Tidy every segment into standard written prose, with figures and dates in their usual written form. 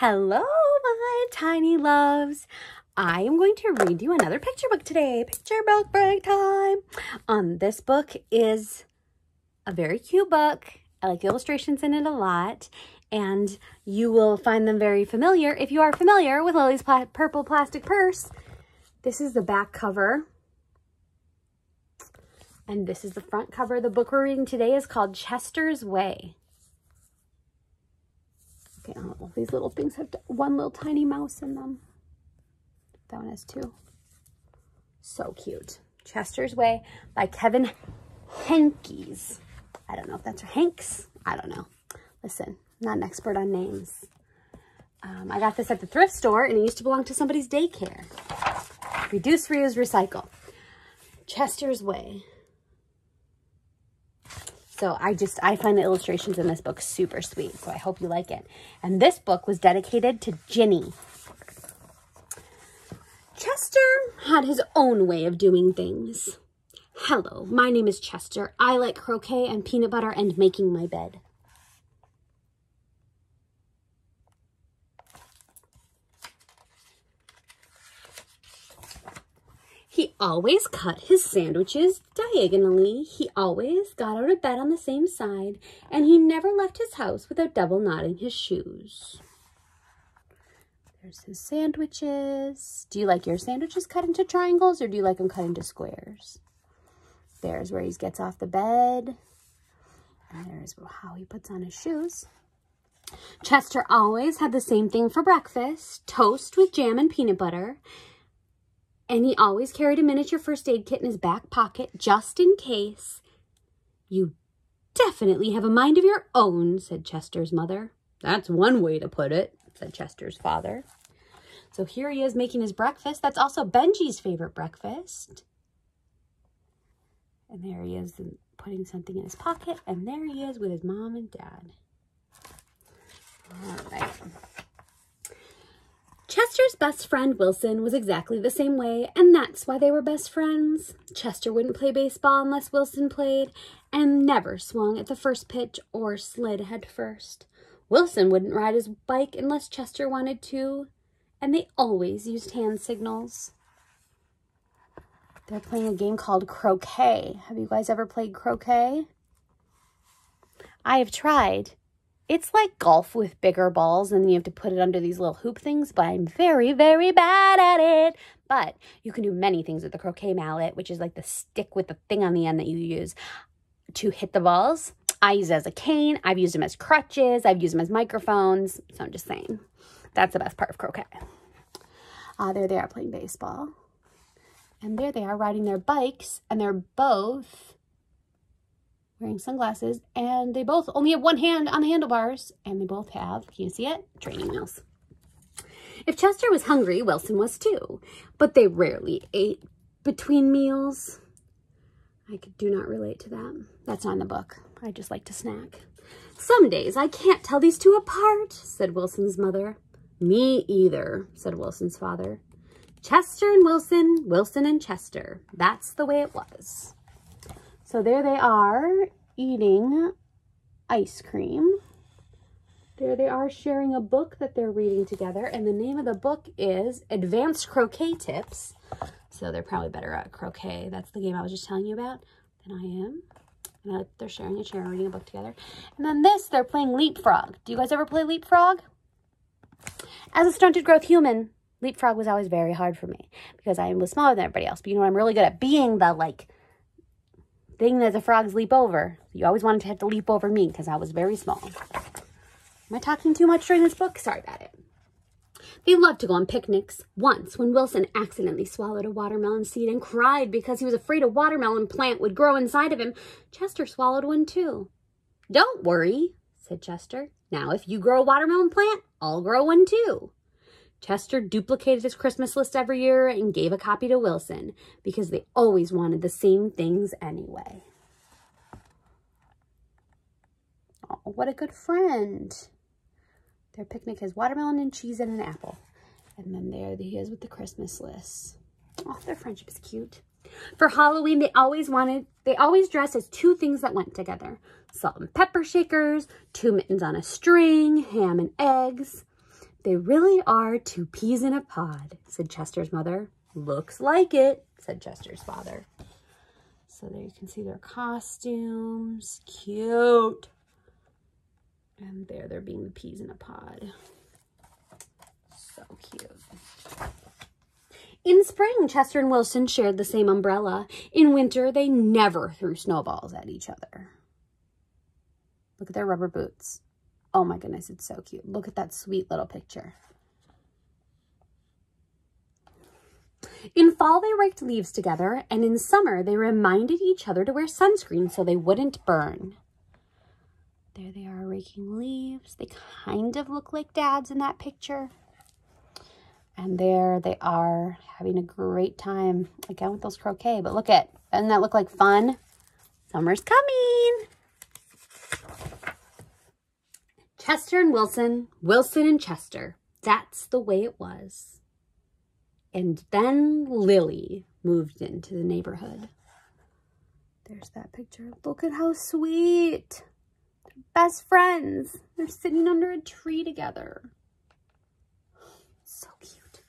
Hello, my tiny loves. I am going to read you another picture book today. Picture book break time. This book is a very cute book. I like the illustrations in it a lot, and you will find them very familiar if you are familiar with Lily's Purple Plastic Purse. This is the back cover, and this is the front cover. The book we're reading today is called Chester's Way. Okay, all these little things have one little tiny mouse in them. That one has two. So cute. Chester's Way by Kevin Henkes. I don't know if that's Hanks. I don't know. Listen, I'm not an expert on names. I got this at the thrift store, and it used to belong to somebody's daycare. Reduce, reuse, recycle. Chester's Way. So I find the illustrations in this book super sweet, so I hope you like it. And this book was dedicated to Ginny. Chester had his own way of doing things. Hello, my name is Chester. I like croquet and peanut butter and making my bed. He always cut his sandwiches diagonally. He always got out of bed on the same side, and he never left his house without double knotting his shoes. There's his sandwiches. Do you like your sandwiches cut into triangles, or do you like them cut into squares? There's where he gets off the bed. And there's how he puts on his shoes. Chester always had the same thing for breakfast, toast with jam and peanut butter. And he always carried a miniature first aid kit in his back pocket, just in case. You definitely have a mind of your own, said Chester's mother. That's one way to put it, said Chester's father. So here he is making his breakfast. That's also Benji's favorite breakfast. And there he is putting something in his pocket. And there he is with his mom and dad. All right. Chester's best friend, Wilson, was exactly the same way, and that's why they were best friends. Chester wouldn't play baseball unless Wilson played, and never swung at the first pitch or slid head first. Wilson wouldn't ride his bike unless Chester wanted to, and they always used hand signals. They're playing a game called croquet. Have you guys ever played croquet? I have tried. It's like golf with bigger balls, and you have to put it under these little hoop things, but I'm very, very bad at it. But you can do many things with the croquet mallet, which is like the stick with the thing on the end that you use to hit the balls. I use it as a cane. I've used them as crutches. I've used them as microphones. So I'm just saying, that's the best part of croquet. There they are playing baseball. And there they are riding their bikes, and they're both wearing sunglasses, and they both only have one hand on the handlebars, and they both have, can you see it? Training wheels. If Chester was hungry, Wilson was too, but they rarely ate between meals. I do not relate to that. That's not in the book. I just like to snack. Some days I can't tell these two apart, said Wilson's mother. Me either, said Wilson's father. Chester and Wilson, Wilson and Chester. That's the way it was. So there they are eating ice cream. There they are sharing a book that they're reading together. And the name of the book is Advanced Croquet Tips. So they're probably better at croquet. That's the game I was just telling you about than I am. And they're sharing a chair and reading a book together. And then this, they're playing Leapfrog. Do you guys ever play Leapfrog? As a stunted growth human, Leapfrog was always very hard for me because I was smaller than everybody else. But you know what I'm really good at? Being the, thing that the frogs leap over. You always wanted to have to leap over me because I was very small. Am I talking too much during this book? Sorry about it. They loved to go on picnics. Once, when Wilson accidentally swallowed a watermelon seed and cried because he was afraid a watermelon plant would grow inside of him, Chester swallowed one too. Don't worry, said Chester. Now, if you grow a watermelon plant, I'll grow one too. Chester duplicated his Christmas list every year and gave a copy to Wilson because they always wanted the same things anyway. Oh, what a good friend. Their picnic has watermelon and cheese and an apple. And then there he is with the Christmas list. Oh, their friendship is cute. For Halloween, they always dressed as two things that went together. Salt and pepper shakers, 2 mittens on a string, ham and eggs. They really are two peas in a pod, said Chester's mother. Looks like it, said Chester's father. So there you can see their costumes. Cute. And there they're being the peas in a pod. So cute. In spring, Chester and Wilson shared the same umbrella. In winter, they never threw snowballs at each other. Look at their rubber boots. Oh my goodness, it's so cute. Look at that sweet little picture. In fall, they raked leaves together, and in summer, they reminded each other to wear sunscreen so they wouldn't burn. There they are raking leaves. They kind of look like dads in that picture. And there they are having a great time again with those croquet. But look at, doesn't that look like fun? Summer's coming. Chester and Wilson, Wilson and Chester. That's the way it was. And then Lily moved into the neighborhood. There's that picture. Look at how sweet. They're best friends. They're sitting under a tree together. So cute.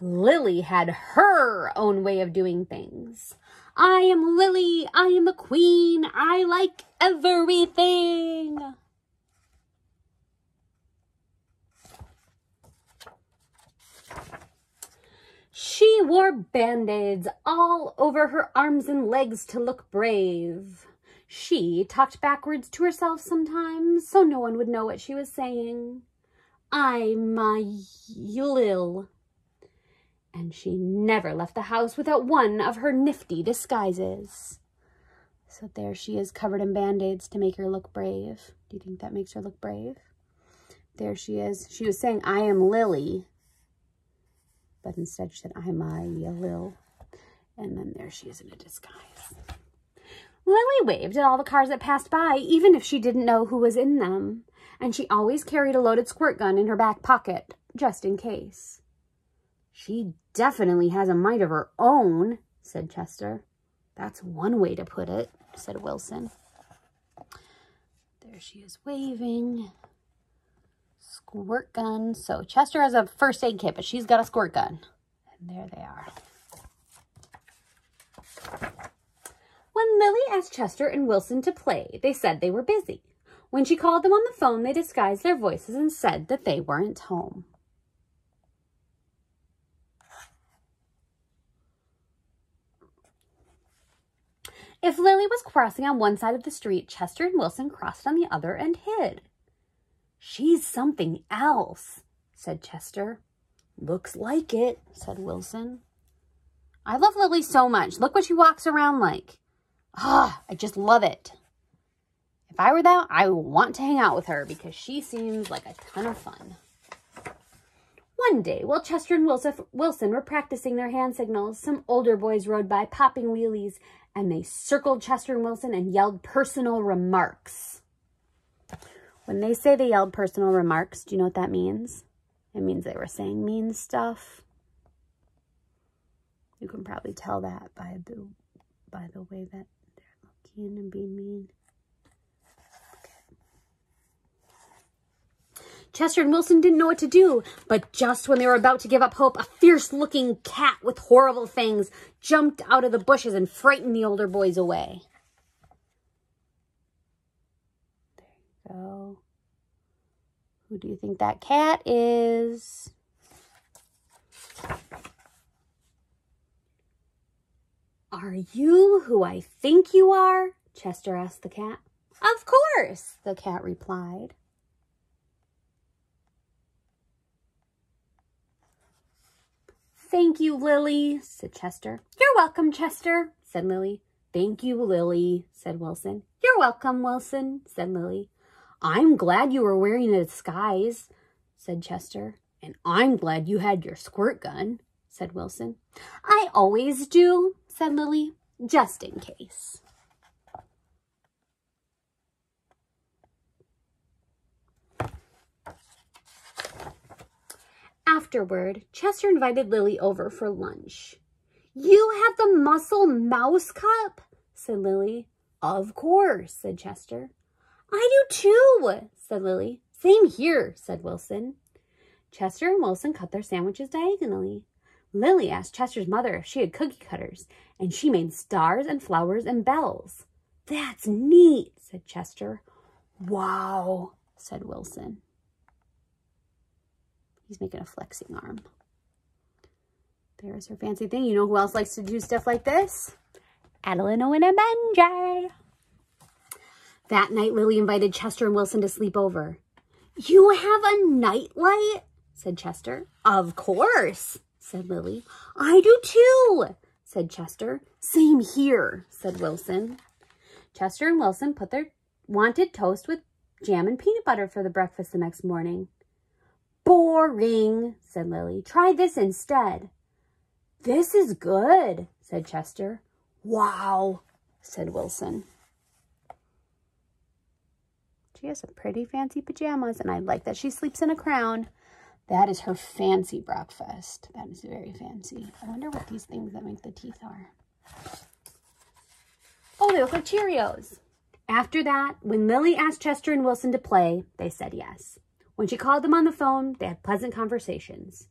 Lily had her own way of doing things. I am Lily. I am the queen. I like everything. She wore band-aids all over her arms and legs to look brave. She talked backwards to herself sometimes so no one would know what she was saying. I'm a Lil. And she never left the house without one of her nifty disguises. So there she is, covered in band-aids to make her look brave. Do you think that makes her look brave? There she is. She was saying, I am Lily. But instead she said, I'm a Lil. And then there she is in a disguise. Lily waved at all the cars that passed by, even if she didn't know who was in them. And she always carried a loaded squirt gun in her back pocket, just in case. She definitely has a mind of her own, said Chester. That's one way to put it, said Wilson. There she is waving. Squirt gun. So Chester has a first aid kit, but she's got a squirt gun. And there they are. When Lily asked Chester and Wilson to play, they said they were busy. When she called them on the phone, they disguised their voices and said that they weren't home. If Lily was crossing on one side of the street, Chester and Wilson crossed on the other and hid. She's something else, said Chester. Looks like it, said Wilson. I love Lily so much. Look what she walks around like. Ah, I just love it. If I were them, I would want to hang out with her because she seems like a ton of fun. One day, while Chester and Wilson were practicing their hand signals, some older boys rode by popping wheelies, and they circled Chester and Wilson and yelled personal remarks. When they say they yelled personal remarks, do you know what that means? It means they were saying mean stuff. You can probably tell that by the way that they're looking and being mean. Chester and Wilson didn't know what to do, but just when they were about to give up hope, a fierce-looking cat with horrible fangs jumped out of the bushes and frightened the older boys away. There you go. Who do you think that cat is? Are you who I think you are? Chester asked the cat. Of course, the cat replied. Thank you, Lily, said Chester. You're welcome, Chester, said Lily. Thank you, Lily, said Wilson. You're welcome, Wilson, said Lily. I'm glad you were wearing a disguise, said Chester. And I'm glad you had your squirt gun, said Wilson. I always do, said Lily, just in case. Afterward, Chester invited Lily over for lunch. You have the Muscle Mouse Cup, said Lily. Of course, said Chester. I do too, said Lily. Same here, said Wilson. Chester and Wilson cut their sandwiches diagonally. Lily asked Chester's mother if she had cookie cutters, and she made stars and flowers and bells. That's neat, said Chester. Wow, said Wilson. He's making a flexing arm. There's her fancy thing. You know who else likes to do stuff like this? Adeline, Owen, and Benji. That night, Lily invited Chester and Wilson to sleep over. You have a nightlight? Said Chester. Of course, said Lily. I do too, said Chester. Same here, said Wilson. Chester and Wilson wanted toast with jam and peanut butter for the breakfast the next morning. Boring, said Lily. Try this instead. This is good, said Chester. Wow, said Wilson. She has some pretty fancy pajamas, and I like that she sleeps in a crown. That is her fancy breakfast. That is very fancy. I wonder what these things that make the teeth are. Oh, they look like Cheerios. After that, when Lily asked Chester and Wilson to play, they said yes. When she called them on the phone, they had pleasant conversations.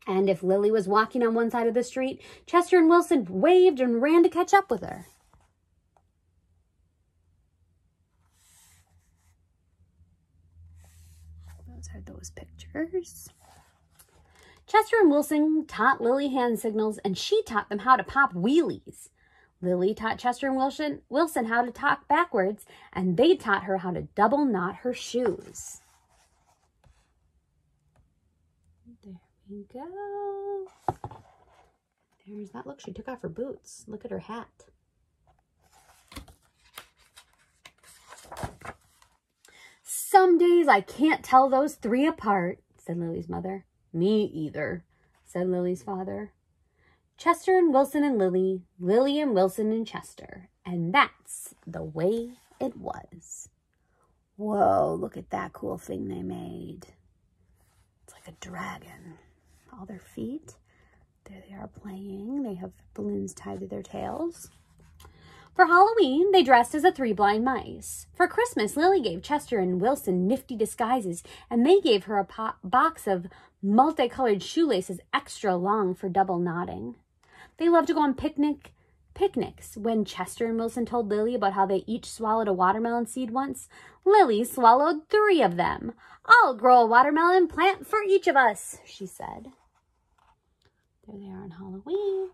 And if Lily was walking on one side of the street, Chester and Wilson waved and ran to catch up with her. Those are those pictures. Chester and Wilson taught Lily hand signals, and she taught them how to pop wheelies. Lily taught Chester and Wilson how to talk backwards, and they taught her how to double knot her shoes. There we go. There's that. Look, she took off her boots. Look at her hat. Some days I can't tell those three apart, said Lily's mother. Me either, said Lily's father. Chester and Wilson and Lily, Lily and Wilson and Chester. And that's the way it was. Whoa, look at that cool thing they made. It's like a dragon. All their feet. There they are playing. They have balloons tied to their tails. For Halloween, they dressed as the three blind mice. For Christmas, Lily gave Chester and Wilson nifty disguises, and they gave her a box of multicolored shoelaces extra long for double knotting. They loved to go on picnics. When Chester and Wilson told Lily about how they each swallowed a watermelon seed once, Lily swallowed 3 of them. I'll grow a watermelon plant for each of us, she said. There they are on Halloween.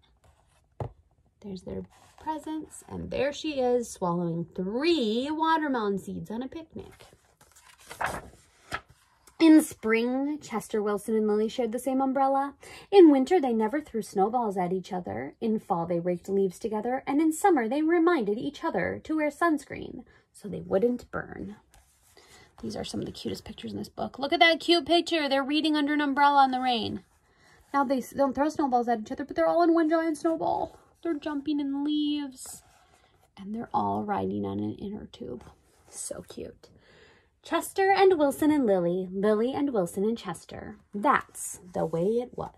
There's their presents, and there she is swallowing 3 watermelon seeds on a picnic. In spring, Chester, Wilson, and Lily shared the same umbrella. In winter, they never threw snowballs at each other. In fall, they raked leaves together, and in summer, they reminded each other to wear sunscreen so they wouldn't burn. These are some of the cutest pictures in this book. Look at that cute picture. They're reading under an umbrella in the rain. Now, they don't throw snowballs at each other, but they're all in one giant snowball. They're jumping in leaves, and they're all riding on an inner tube. So cute. Chester and Wilson and Lily, Lily and Wilson and Chester. That's the way it was.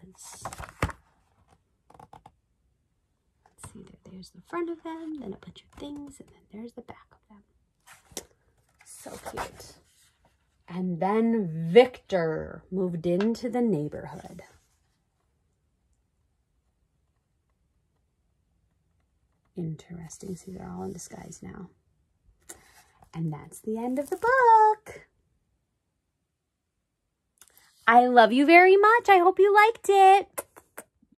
Let's see, there's the front of them, then a bunch of things, and then there's the back of them. So cute. And then Victor moved into the neighborhood. Interesting. See, they're all in disguise now. And that's the end of the book. I love you very much. I hope you liked it.